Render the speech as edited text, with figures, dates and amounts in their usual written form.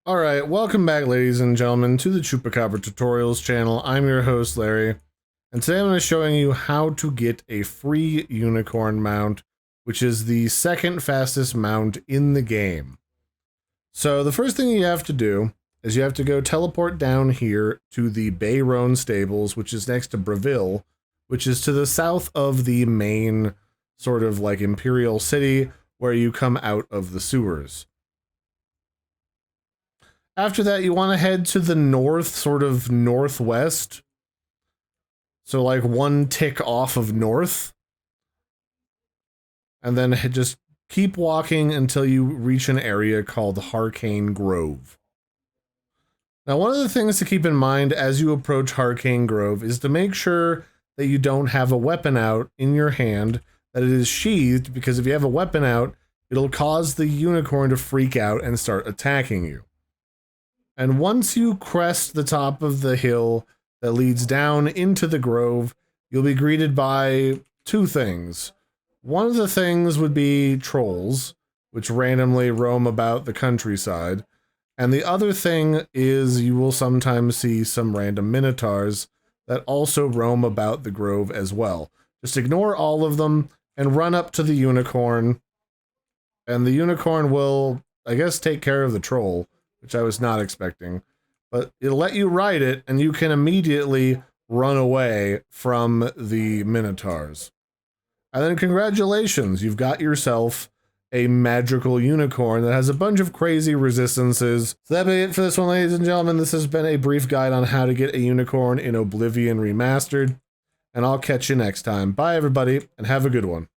Alright, welcome back ladies and gentlemen to the Chupacabra tutorials channel. I'm your host Larry, and today I'm going to be showing you how to get a free unicorn mount, which is the second fastest mount in the game. So the first thing you have to do is you have to go teleport down here to the Bayron stables, which is next to Breville, which is to the south of the main sort of like Imperial City where you come out of the sewers. After that, you want to head to the north, sort of northwest. So like one tick off of north. And then just keep walking until you reach an area called Harcane Grove. Now, one of the things to keep in mind as you approach Harcane Grove is to make sure that you don't have a weapon out in your hand, that it is sheathed, because if you have a weapon out, it'll cause the unicorn to freak out and start attacking you. And once you crest the top of the hill that leads down into the grove, you'll be greeted by two things. One of the things would be trolls, which randomly roam about the countryside. And the other thing is you will sometimes see some random minotaurs that also roam about the grove as well. Just ignore all of them and run up to the unicorn. And the unicorn will, I guess, take care of the troll, which I was not expecting, but it'll let you ride it, and you can immediately run away from the minotaurs. And then congratulations, you've got yourself a magical unicorn that has a bunch of crazy resistances. So that'll be it for this one, ladies and gentlemen. This has been a brief guide on how to get a unicorn in Oblivion Remastered, and I'll catch you next time. Bye, everybody, and have a good one.